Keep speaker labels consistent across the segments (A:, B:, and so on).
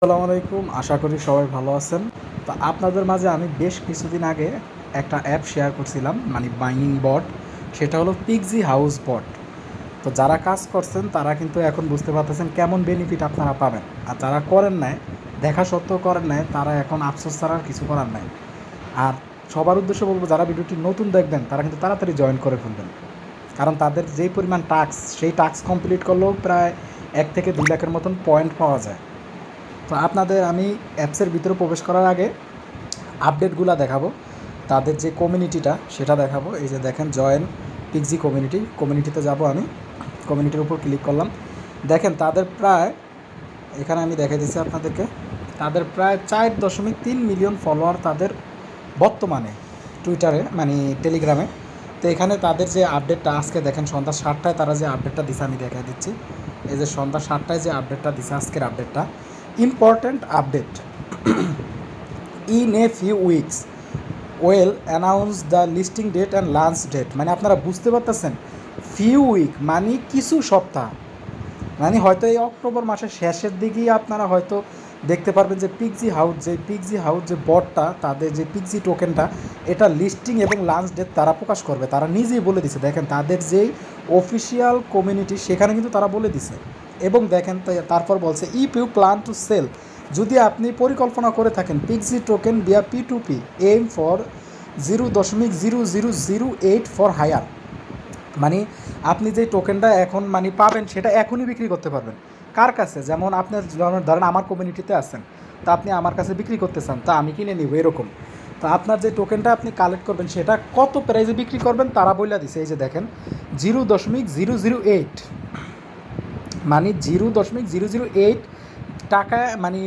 A: আসসালামু আলাইকুম। আশা করি সবাই ভালো আছেন। তো আপনাদের মাঝে আমি বেশ কিছুদিন আগে একটা অ্যাপ শেয়ার করছিলাম, মানে বাইনিং বট। সেটা হলো পিক্সি হাউস বট। তো যারা কাজ করছেন তারা কিন্তু এখন বুঝতে পারতেছেন কেমন বেনিফিট আপনারা পাবেন। আর যারা করেন নাই, দেখা সত্ত্বেও করেন নাই, তারা এখন আফসোস ছাড়া আর কিছু করার নাই। আর সবার উদ্দেশ্যে বলবো, যারা ভিডিওটি নতুন দেখবেন তারা কিন্তু তাড়াতাড়ি জয়েন করে ফেলবেন। কারণ তাদের যেই পরিমাণ টাস্ক, সেই টাস্ক কমপ্লিট করলেও প্রায় 1 থেকে 2 লাখের মতন পয়েন্ট পাওয়া যায়। তো আপনাদের আমি অ্যাপসের ভিতরে প্রবেশ করার আগে আপডেটগুলো দেখাবো, তাদের যে কমিউনিটিটা সেটা দেখাবো। এই যে দেখেন, জয়েন পিক্সি কমিউনিটিতে যাব আমি। কমিউনিটির উপর ক্লিক করলাম। দেখেন তাদের প্রায়, এখানে আমি দেখাই দিচ্ছি আপনাদেরকে, তাদের প্রায় 4.3 মিলিয়ন ফলোয়ার তাদের বর্তমানে টুইটারে, মানে টেলিগ্রামে। তো এখানে তাদের যে আপডেটটা আজকে দেখেন সন্ধ্যা 7টায় তারা যে আপডেটটা দিচ্ছে আমি দেখাই দিচ্ছি। এই যে সন্ধ্যা 7টায় যে আপডেটটা দিচ্ছে, আজকের আপডেটটা important update. In a few weeks we'll announce the listing date and launch date. মানে আপনারা বুঝতে পারতেছেন, ফিউ উইক মানে কিছু সপ্তাহ, মানে হয়তো এই অক্টোবর মাসের শেষের দিকেই আপনারা হয়তো দেখতে পারবেন যে পিক্সি হাউস যে বটটা, তাদের যে পিক্সি টোকেনটা, এটা লিস্টিং এবং লাঞ্চ ডেট তারা প্রকাশ করবে। তারা নিজেই বলে দিছে, দেখেন তাদের যেই অফিসিয়াল কমিউনিটি সেখানে কিন্তু তারা বলে দিছে। এবং দেখেন তারপর বলছে, if you plan to sell, যদি আপনি পরিকল্পনা করে থাকেন পিক্সি টোকেন বিয়া P2P, M for 0.00008 for higher. মানে আপনি যে টোকেনটা এখন মানে পাবেন সেটা এখনই বিক্রি করতে পারবেন। কার কাছে? যেমন আপনি ধরেন আমার কমিউনিটিতে আছেন, তা আপনি আমার কাছে বিক্রি করতে চান, তা আমি কিনে নিব এরকম। তো আপনার যে টোকেনটা আপনি কালেক্ট করবেন সেটা কত প্রাইসে বিক্রি করবেন তারা বলে দিছে। এই যে দেখেন 0.008, মানে 0.008 টাকা, মানে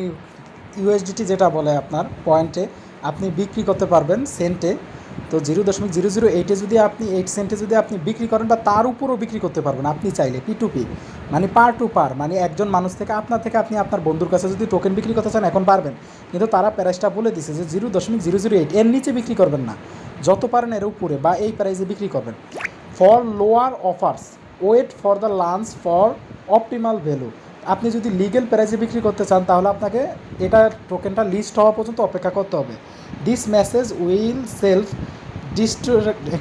A: ইউএসডিটি যেটা বলে আপনার পয়েন্টে আপনি বিক্রি করতে পারবেন সেন্টে। তো 0.008-এ যদি আপনি 8 সেন্টে যদি আপনি বিক্রি করেন বা তার উপরও বিক্রি করতে পারবেন আপনি চাইলে P2P, মানে পার টু পার, মানে একজন মানুষ থেকে আপনার থেকে আপনি আপনার বন্ধুর কাছে যদি টোকেন বিক্রি করতে চান এখন পারবেন। কিন্তু তারা প্রাইসটা বলে দিছে যে 0.008, এর নিচে বিক্রি করবেন না, যত পারেন এর উপরে বা এই প্রাইসে বিক্রি করবেন। For lower offers wait for the launch for optimal value. আপনি যদি লিগেল প্রাইসে বিক্রি করতে চান তাহলে আপনাকে এটা টোকেনটা লিস্ট হওয়া পর্যন্ত অপেক্ষা করতে হবে। দিস মেসেজ উইল সেলফ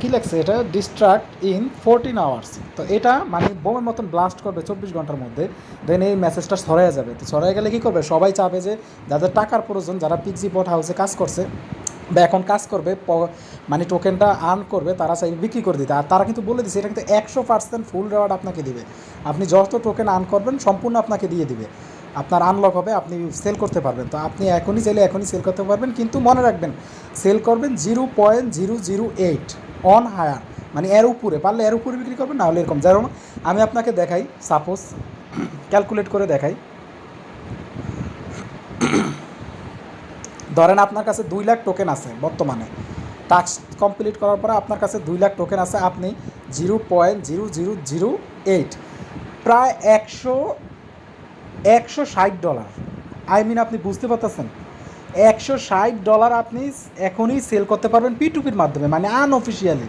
A: কী লাগছে এটা, ডিস্ট্রাক্ট ইন 14 আওয়ার্স। তো এটা মানে বোমের মতন ব্লাস্ট করবে 24 ঘন্টার মধ্যে, দেন এই মেসেজটা ছড়াইয়া যাবে। তো ছড়াই গেলে কী করবে, সবাই চাবে যে যাদের টাকার প্রয়োজন, যারা পিক্সি বট হাউসে কাজ করছে বা এখন কাজ করবে, মানে টোকেনটা আর্ন করবে, তারা চাই বিক্রি করে দিতে। আর তারা কিন্তু বলে দিচ্ছে এটা কিন্তু 100% ফুল রেওয়ার্ড আপনাকে দিবে। আপনি যত টোকেন আর্ন করবেন সম্পূর্ণ আপনাকে দিয়ে দিবে, আপনার আনলক হবে, আপনি সেল করতে পারবেন। তো আপনি এখনই চাইলে এখনই সেল করতে পারবেন, কিন্তু মনে রাখবেন সেল করবেন 0.008 অন হায়ার, মানে এর উপরে পারলে এর উপরে বিক্রি করবেন, না হলে এরকম। যেমন আমি আপনাকে দেখাই, সাপোজ ক্যালকুলেট করে দেখাই। ধরেন আপনার কাছে 2 লাখ টোকেন আছে বর্তমানে, টাস্ক কমপ্লিট করার পরে আপনার কাছে 2 লাখ টোকেন আছে, আপনি 0.0008, প্রায় 160 ডলার, আপনি বুঝতে পারতেছেন, $160 আপনি এখনই সেল করতে পারবেন P2Pর মাধ্যমে, মানে আনঅফিসিয়ালি।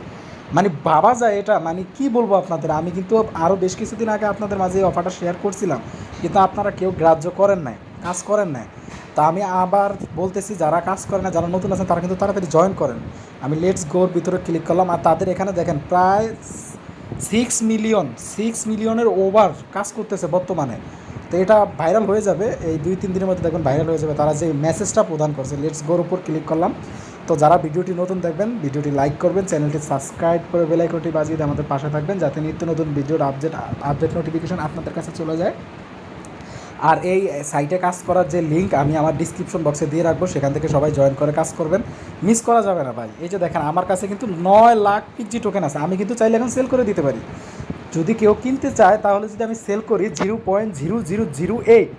A: মানে ভাবা যায় এটা, মানে কি বলবো আপনাদের। আমি কিন্তু আরও বেশ কিছুদিন আগে আপনাদের মাঝে এই অফারটা শেয়ার করছিলাম, কিন্তু আপনারা কেউ গ্রাহ্য করেন নাই, কাজ করেন নাই। তা আমি আবার বলতেছি, যারা কাজ করে না, যারা নতুন আছেন, তারা কিন্তু তাড়াতাড়ি জয়েন করেন। আমি লেটস গোর ভিতরে ক্লিক করলাম, আর তাদের এখানে দেখেন প্রায় 6 মিলিয়নের ওভার কাজ করতেছে বর্তমানে। তো এটা ভাইরাল হয়ে যাবে, এই 2-3 দিনের মধ্যে দেখবেন ভাইরাল হয়ে যাবে তারা যে মেসেজটা প্রদান করছে। লেটস গোর উপর ক্লিক করলাম। তো যারা ভিডিওটি নতুন দেখবেন, ভিডিওটি লাইক করবেন, চ্যানেলটি সাবস্ক্রাইব করে বেল আইকনটি বাজিয়ে দিয়ে আমাদের পাশে থাকবেন, যাতে নিত্য নতুন ভিডিওর আপডেট নোটিফিকেশন আপনাদের কাছে চলে যায়। আর এই সাইটে কাজ করার যে লিঙ্ক আমি আমার ডিসক্রিপশন বক্সে দিয়ে রাখবো, সেখান থেকে সবাই জয়েন করে কাজ করবেন, মিস করা যাবে না ভাই। এই যে দেখেন আমার কাছে কিন্তু 9 লাখ পিক্সি টোকেন আছে, আমি কিন্তু চাইলে এখন সেল করে দিতে পারি। যদি কেউ কিনতে চায় তাহলে যদি আমি সেল করি 0.0008,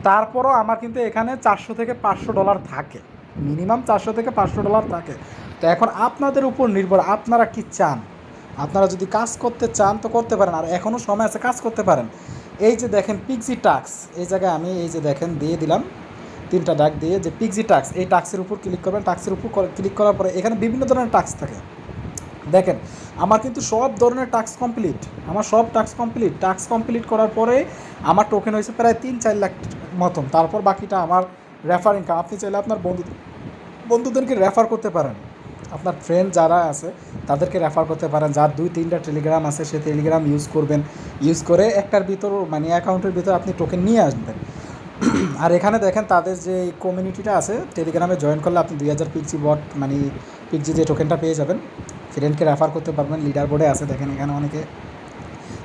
A: তারপরও আমার কিন্তু এখানে $400 থেকে $500 থাকে, মিনিমাম $400 থেকে $500 থাকে। তো এখন আপনাদের উপর নির্ভর, আপনারা কি চান। আপনারা যদি কাজ করতে চান তো করতে পারেন, আর এখনও সময় আছে, কাজ করতে পারেন। এই যে দেখেন পিক্সি টাস্ক, এই জায়গায় আমি এই যে দেখেন দিয়ে দিলাম 3টা ডাক দিয়ে, যে পিক্সি টাস্ক, এই টাস্কের উপর ক্লিক করবেন। টাস্কের উপর ক্লিক করার পরে এখানে বিভিন্ন ধরনের টাস্ক থাকে। দেখেন আমার কিন্তু সব ধরনের টাস্ক কমপ্লিট, আমার সব টাস্ক কমপ্লিট করার পরে আমার টোকেন হয়েছে প্রায় 3-4 লাখ মতন। তারপর বাকিটা আমার রেফার ইনকাম। আপনি চাইলে আপনার বন্ধুদেরকে রেফার করতে পারেন, আপনার ফ্রেন্ড যারা আছে তাদেরকে রেফার করতে পারেন। যার 2-3টা টেলিগ্রাম আছে সে টেলিগ্রাম ইউজ করবেন, ইউজ করে একটার ভিতর মানে অ্যাকাউন্টের ভিতর আপনি টোকেন নিয়ে আসবেন। আর এখানে দেখেন তাদের যে কমিউনিটিটা আছে, টেলিগ্রামে জয়েন করলে আপনি 2000 পিক্সি বট মানে পিক্সি যে টোকেনটা পেয়ে যাবেন, ফ্রেন্ডকে রেফার করতে পারবেন। লিডার বোর্ডে আছে দেখেন এখানে অনেকে,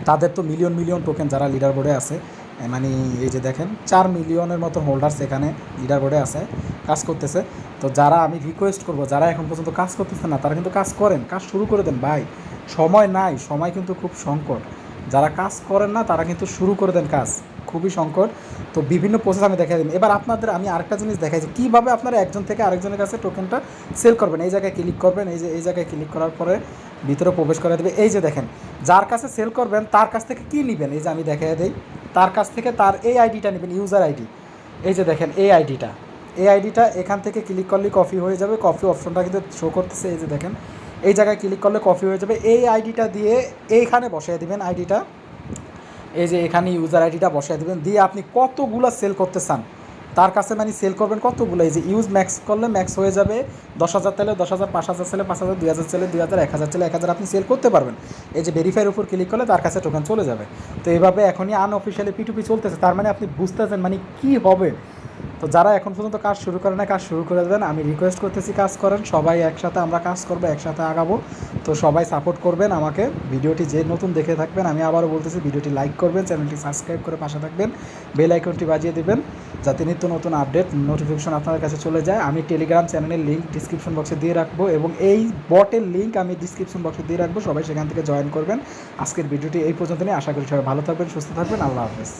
A: তাদের তো মিলিয়ন টোকেন যারা লিডার বোর্ডে আছে, মানে এই যে দেখেন 4 মিলিয়নের মতো হোল্ডার্স এখানে লিডার বোর্ডে আছে, কাজ করতেছে। তো যারা আমি রিকোয়েস্ট করব, যারা এখন পর্যন্ত কাজ করতেছে না তারা কিন্তু কাজ করেন, কাজ শুরু করে দেন ভাই, সময় নাই, সময় কিন্তু খুব সংকট। যারা কাজ করেন না তারা কিন্তু শুরু করে দেন, কাজ খুবই সংকট। তো বিভিন্ন প্রসেস আমি দেখাই দিন। এবার আপনাদের আমি আরেকটা জিনিস দেখাই যে কীভাবে আপনারা একজন থেকে আরেকজনের কাছে টোকেনটা সেল করবেন। এই জায়গায় ক্লিক করবেন, এই যে এই জায়গায় ক্লিক করার পরে ভিতরে প্রবেশ করে দেবে। এই যে দেখেন যার কাছে সেল করবেন তার কাছ থেকে কী নেবেন, এই যে আমি দেখাই দিই, তার কাছ থেকে তার এই আইডিটা নেবেন, ইউজার আইডি। এই যে দেখেন এই আইডিটা এখান থেকে ক্লিক করলেই কপি হয়ে যাবে, কপি অপশনটা কিন্তু শো করতেছে। এই যে দেখেন এই জায়গায় ক্লিক করলে কপি হয়ে যাবে। এই আইডিটা দিয়ে এইখানে বসিয়ে দেবেন আইডিটা, এই যে এখানে ইউজার আইডিটা বসিয়ে দেবেন, দিয়ে আপনি কতগুলো সেল করতে চান তার কাছে মানে সেল করবেন কতগুলো। এই যে ইউজ ম্যাক্স করলে ম্যাক্স হয়ে যাবে 10,000 চাইলে 10,000, 5,000 চাইলে 5,000, 2,000 চাইলে 2,000, 1,000 চাইলে 1,000 আপনি সেল করতে পারবেন। এই যে ভেরিফাইয়ের উপর ক্লিক করলে তার কাছে টোকেন চলে যাবে। তো এইভাবে এখনই আনঅফিসিয়ালি P2P চলতেছে, তার মানে আপনি বুঝতেছেন মানে কী হবে। তো যারা এখন পর্যন্ত কাজ শুরু করে না কাজ শুরু করে দেবেন, আমি রিকোয়েস্ট করতেছি কাজ করেন সবাই, একসাথে আমরা কাজ করবো, একসাথে আগাবো। তো সবাই সাপোর্ট করবেন আমাকে, ভিডিওটি যে নতুন দেখে থাকবেন আমি আবারও বলতেছি ভিডিওটি লাইক করবেন, চ্যানেলটি সাবস্ক্রাইব করে পাশে থাকবেন, বেল আইকনটি বাজিয়ে দেবেন যাতে নিত্য নতুন আপডেট নোটিফিকেশন আপনাদের কাছে চলে যায়। আমি টেলিগ্রাম চ্যানেলের লিঙ্ক ডিসক্রিপশন বক্সে দিয়ে রাখবো এবং এই বটের লিঙ্ক আমি ডিসক্রিপশন বক্সে দিয়ে রাখবো, সবাই সেখান থেকে জয়েন করবেন। আজকের ভিডিওটি এই পর্যন্ত নিয়ে, আশা করি সবাই ভালো থাকবেন, সুস্থ থাকবেন, আল্লাহ হাফেজ।